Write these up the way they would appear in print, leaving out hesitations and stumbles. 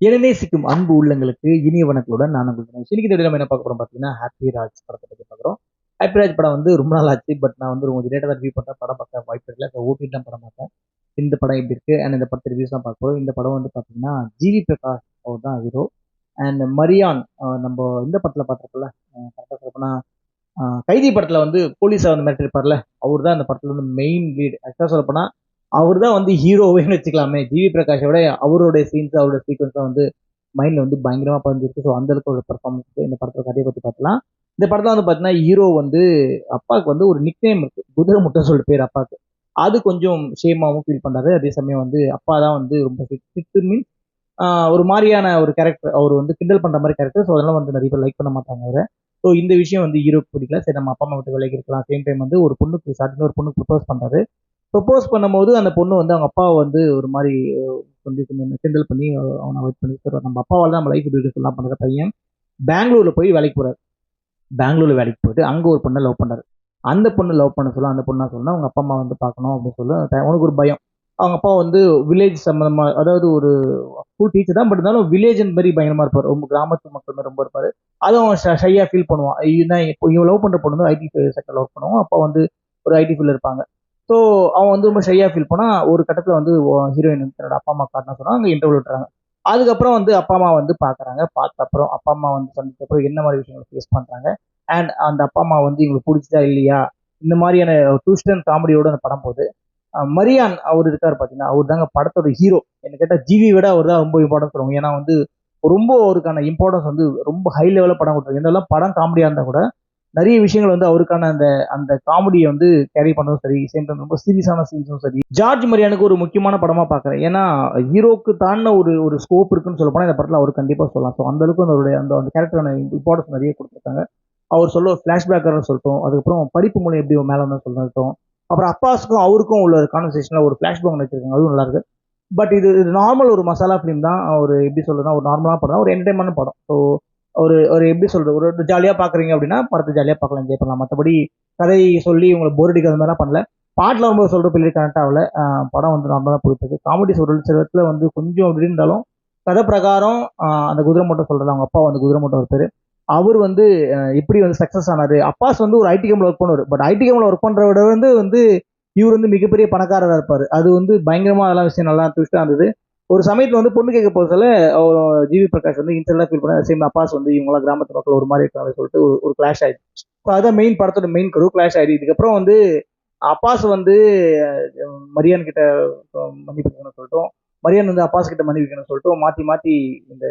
எனவே சிக்கும் அன்பு உள்ளங்களுக்கு இனிய வணக்கங்களுடன் நான் உங்களுக்கு இன்னைக்கு இந்த நம்ம என்ன பார்க்க போறோம் பார்த்தீங்கன்னா ஹாப்பி ராஜ் படத்தை பற்றி பார்க்குறோம். ஹாப்பி ராஜ் படம் வந்து ரொம்ப நாள் ஆச்சு. பட் நான் வந்து ரொம்ப லேட்டாக தான் ரிவ்யூ பண்ணுறேன். படம் பார்க்க வாய்ப்பு இல்லை. ஓடிடி தான் படம் பார்த்தேன். இந்த படம் எப்படி இருக்கு அண்ட் இந்த படத்தை ரிவ்யூஸ் தான் பார்க்க போறோம். இந்த படம் வந்து பார்த்தீங்கன்னா ஜிவி பிரகாஷ் அவர் தான் ஹீரோ. அண்ட் மரியான் நம்ம இந்த படத்தில் பார்த்துருக்கோம்ல, கரெக்டாக சொல்லப்போனா கைதி படத்தில் வந்து போலீஸை வந்து மிரட்டிருப்பார்ல, அவர் தான் அந்த படத்தில் வந்து மெயின் லீடு. ஆக்சுவலாக சொல்லப்போனா அவர் தான் வந்து ஹீரோவேன்னு வச்சுக்கலாமே. ஜிவி பிரகாஷை விட அவருடைய சீன்ஸ் அவருடைய சீக்வன்ஸ் வந்து மைண்ட்ல வந்து பயங்கரமா பதிஞ்சிருக்கு. ஸோ அந்த அளவுக்கு ஒரு பெர்ஃபார்மன்ஸ் இந்த படத்துல கதையை பத்தி பார்க்கலாம். இந்த படத்துல வந்து பாத்தீங்கன்னா ஹீரோ வந்து அப்பாவுக்கு வந்து ஒரு நிக் நேம் இருக்கு, குதிரை முட்டை சொல்லிட்டு பேர் அப்பாவுக்கு. அது கொஞ்சம் ஷேமாவும் ஃபீல் பண்றாரு. அதே சமயம் வந்து அப்பா தான் வந்து ரொம்ப சிட்டு மீன்ஸ் ஒரு மாதிரியான ஒரு கேரக்டர். அவர் வந்து கிண்டல் பண்ற மாதிரி கேரக்டர். ஸோ அதெல்லாம் வந்து நிறைய பேர் லைக் பண்ண மாட்டாங்க அவரை. ஸோ இந்த விஷயம் வந்து ஹீரோக்கு பிடிக்கல. சரி நம்ம அப்பா அம்மா விட்டு விலகி இருக்கலாம். சேம் டைம் வந்து ஒரு பொண்ணுக்கு ஸ்டார்டிங்ல ஒரு பொண்ணுக்கு ப்ரொபோஸ் பண்றாரு. ப்ரொபோஸ் பண்ணும்போது அந்த பொண்ணு வந்து அவங்க அப்பாவை வந்து ஒரு மாதிரி கொஞ்சம் கொஞ்சம் கிண்டல் பண்ணி அவனை அவாய்ட் பண்ணி சொல்றாரு. நம்ம அப்பாவால் தான் நம்ம லைஃப் பியூட்டிஃபுல்லாக பண்ணுற பையன் பெங்களூர்ல போய் வேலைக்கு போறாரு. பெங்களூர்ல வேலைக்கு போயிட்டு அங்கே ஒரு பொண்ணை லவ் பண்ணாரு. அந்த பொண்ணு லவ் பண்ண சொல்ல அந்த பொண்ணா சொன்னா அவங்க அப்பா அம்மா வந்து பார்க்கணும் அப்படின்னு சொல்ல உனக்கு ஒரு பயம். அவங்க அப்பா வந்து வில்லேஜ் சம்மந்தமா, அதாவது ஒரு ஸ்கூல் டீச்சர் தான். பட் இருந்தாலும் வில்லேஜ் மாதிரி பயங்கரமா இருப்பார். ரொம்ப கிராமத்து மக்கள் மாதிரி ரொம்ப இருப்பாரு. அதுவும் ஷையா ஃபீல் பண்ணுவான். இதுதான் இப்போ இவன் லவ் பண்ற பொண்ணு வந்து ஐடி செக்டர்ல ஒர்க் பண்ணுவோம். அப்பா வந்து ஒரு ஐடி ஃபீல்ட்ல இருப்பாங்க. ஸோ அவன் வந்து ரொம்ப ஷையா ஃபீல் பண்ணா ஒரு கட்டத்தில் வந்து ஹீரோயின் வந்து தன்னோட அப்பா அம்மா காட்டினா சொன்னா அங்கே இன்டர்வியூ விட்டுறாங்க. அதுக்கப்புறம் வந்து அப்பா அம்மா வந்து பார்க்குறாங்க. பார்த்த அப்புறம் அப்பா அம்மா வந்து சந்திச்ச அப்புறம் என்ன மாதிரி விஷயங்களை ஃபேஸ் பண்ணுறாங்க அண்ட் அந்த அப்பா அம்மா வந்து இவங்களுக்கு பிடிச்சதா இல்லையா, இந்த மாதிரியான ட்விஸ்ட் அண்ட் காமெடியோட அந்த படம் போகுது. மரியான் அவர் இருக்காரு பார்த்தீங்கன்னா, அவர் தாங்க படத்தோட ஹீரோ. என்ன கேட்டால் ஜிவி விட அவர் தான் ரொம்ப இம்பார்ட்டன்ஸ் சொல்லுவாங்க. ஏன்னா வந்து ரொம்ப அவருக்கான இம்பார்ட்டன்ஸ் வந்து ரொம்ப ஹை லெவலில் படம் கொடுத்தாரு. என்னெல்லாம் படம் காமெடியாக இருந்தால் கூட நிறைய விஷயங்கள் வந்து அவருக்கான அந்த அந்த காமெடியை வந்து கேரி பண்ணதும் சரி, சேம் டைம் ரொம்ப சீரியஸான சீன்ஸும் சரி. ஜார்ஜ் மரியானுக்கு ஒரு முக்கியமான படமா பார்க்குறேன். ஏன்னா ஹீரோக்கு தாண்டின ஒரு ஒரு ஸ்கோப் இருக்குன்னு சொல்ல போனால் இந்த படத்தில் அவர் கண்டிப்பாக சொல்லலாம். ஸோ அந்த அளவுக்கு அவருடைய அந்த அந்த கேரக்டரான இம்பார்ட்டன்ஸ் நிறைய கொடுத்துருக்காங்க. அவர் சொல்ல ஃப்ளாஷ்பேக்கர்னு சொல்லிட்டோம், அதுக்கப்புறம் படிப்பு மூலம் எப்படி மேலே வந்து சொல்லட்டும், அப்புறம் அப்பாஸுக்கும் அவருக்கும் உள்ள கான்வர்சேஷனில் ஒரு ஃப்ளாஷ்பேக் வச்சிருக்காங்க, அதுவும் நல்லா இருக்கு. பட் இது நார்மல் ஒரு மசாலா ஃபிலிம் தான். ஒரு எப்படி சொல்றதுன்னா ஒரு நார்மலான படம் தான், ஒரு என்டர்டைன்மெண்ட் படம். ஸோ ஒரு ஒரு எப்படி சொல்றது, ஒரு ஜாலியாக பார்க்குறீங்க அப்படின்னா படத்தை ஜாலியாக பார்க்கலாம், என்ஜாய் பண்ணலாம். மற்றபடி கதை சொல்லி உங்களை போர் அடிக்காத மாதிரிலாம் பண்ணல. பாட்டில் ரொம்ப சொல்கிற பெரிய கனெக்ட் ஆகல. படம் வந்து நார்மலாக போயிட்டு இருக்கு. காமெடி சொல்றது சில இடத்துல வந்து கொஞ்சம் அப்படி இருந்தாலும் கதை பிரகாரம் அந்த குதிரை மூட்டை சொல்றது அவங்க அப்பா வந்து குதிரை மூட்டை ஒரு பேர். அவர் வந்து எப்படி வந்து சக்ஸஸ் ஆனாரு. அப்பாஸ் வந்து ஒரு ஐடி கம்பெனியில் ஒர்க் பண்ணுவார். பட் ஐடி கம்பெனியில் ஒர்க் பண்ணுறத விட வந்து இவர் வந்து மிகப்பெரிய பணக்காரராக இருப்பார். அது வந்து பயங்கரமா அதெல்லாம் விஷயம் நல்லா ட்விஸ்டாக இருந்தது. ஒரு சமயத்தில் வந்து பொண்ணு கேட்க போகிறதுல ஜிவி பிரகாஷ் வந்து இன்டர்னலாக ஃபீல் பண்ண சேம் அப்பாஸ் வந்து இவங்களாம் கிராமத்து மக்கள் ஒரு மாதிரி இருக்காங்க சொல்லிட்டு ஒரு கிளாஷ் ஆயிடுச்சு. ஸோ அதான் மெயின் படத்தோட மெயின் கரு கிளாஷ் ஆயிடுது. இதுக்கப்புறம் வந்து அப்பாஸ் வந்து மரியான் கிட்ட மன்னிப்பு கேட்கணும்னு சொல்லிட்டோம், மரியான் வந்து அப்பாஸ் கிட்ட மன்னிப்பு கேட்கணும்னு சொல்லிட்டு மாற்றி மாற்றி இந்த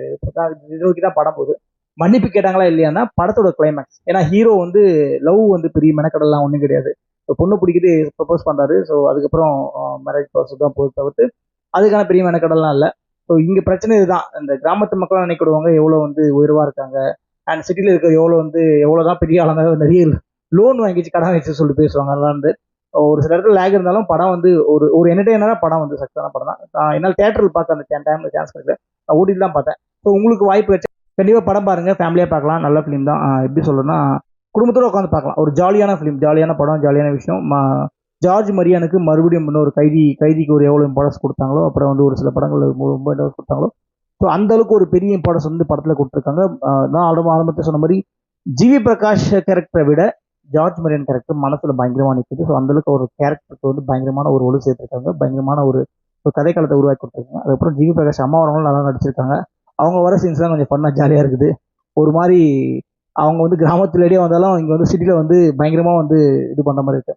இதை நோக்கி தான் படம் போகுது. மன்னிப்பு கேட்டாங்களா இல்லையான்னா படத்தோட கிளைமேக்ஸ். ஏன்னா ஹீரோ வந்து லவ் வந்து பெரிய மெனக்கடலாம் ஒன்றும் கிடையாது. பொண்ணு பிடிக்கிட்டு ப்ரப்போஸ் பண்றாரு. ஸோ அதுக்கப்புறம் மேரேஜ் ப்ராசஸ் தான் போய் தவிர்த்து அதுக்கான பெரிய மெனக்கடலாம் இல்லை. ஸோ இங்க பிரச்சனை இதுதான். இந்த கிராமத்து மக்களாக நினைக்கிடுவாங்க எவ்வளோ வந்து உயர்வா இருக்காங்க அண்ட் சிட்டியில் இருக்க எவ்வளோ வந்து எவ்வளோதான் பெரிய ஆளாங்க, நிறைய லோன் வாங்கிச்சு கடன் வச்சு சொல்லிட்டு பேசுவாங்க. அதெல்லாம் வந்து ஒரு சில இடத்துல லேக் இருந்தாலும் படம் வந்து ஒரு ஒரு என்டர்டைனராக படம் வந்து சக்ஸஸான படம் தான். என்னால் தேட்டரில் பார்க்க அந்த டைம்ல சான்ஸ் கிடைக்கல. நான் ஓடிட்டு தான் பார்த்தேன். ஸோ உங்களுக்கு வாய்ப்பு வச்சு கண்டிப்பாக படம் பாருங்க, ஃபேமிலியாக பார்க்கலாம். நல்ல ஃபிலிம் தான். எப்படி சொல்றதுன்னா குடும்பத்தோட உட்காந்து பார்க்கலாம். ஒரு ஜாலியான ஃபிலிம், ஜாலியான படம், ஜாலியான விஷயம். ஜார்ஜ் மரியானுக்கு மறுபடியும் இன்னொரு கைதிக்கு ஒரு எவ்வளோ இம்பார்ட்டன்ஸ் கொடுத்தாங்களோ, அப்புறம் வந்து ஒரு சில படங்கள் ரொம்ப இம்பார்ட்டன்ஸ் கொடுத்தாங்களோ, ஸோ அந்த அளவுக்கு ஒரு பெரிய இம்பார்ட்டன்ஸ் வந்து படத்தில் கொடுத்துருக்காங்க. நான் ஆரம்பத்தில் சொன்ன மாதிரி ஜிவி பிரகாஷ் கேரக்டரை விட ஜார்ஜ் மரியன் கேரக்டர் மனசுல பயங்கரமா நிற்குது. ஸோ அந்த அளவுக்கு ஒரு கேரக்டருக்கு வந்து பயங்கரமான ஒரு ஒளி சேர்த்திருக்காங்க, பயங்கரமான ஒரு ஒரு கதைக்களத்தை உருவாக்கி கொடுத்துருக்காங்க. அதுக்கப்புறம் ஜிவி பிரகாஷ் அம்மா வரவங்களும் நல்லா நடிச்சிருக்காங்க. அவங்க வர சீன்ஸ்லாம் கொஞ்சம் ஃபன்னா ஜாலியாக இருக்குது. ஒரு மாதிரி அவங்க வந்து கிராமத்துலேயே வந்தாலும் இங்கே வந்து சிட்டியில் வந்து பயங்கரமாக வந்து இது பண்ணுற மாதிரி இருக்கு.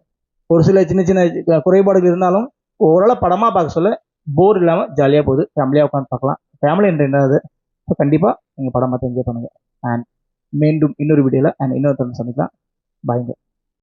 ஒரு சில சின்ன சின்ன குறைபாடுகள் இருந்தாலும் ஓரளவு படமாக பார்க்க சொல்ல போர் இல்லாமல் ஜாலியாக போகுது. ஃபேமிலியாக உட்காந்து பார்க்கலாம். ஃபேமிலி என்டர்டைனாக. ஸோ கண்டிப்பாக நீங்கள் படம் பார்த்து என்ஜாய் பண்ணுங்கள். அண்ட் மீண்டும் இன்னொரு வீடியோவில் அண்ட் இன்னொரு சந்திக்கலாம். பாய்ங்க.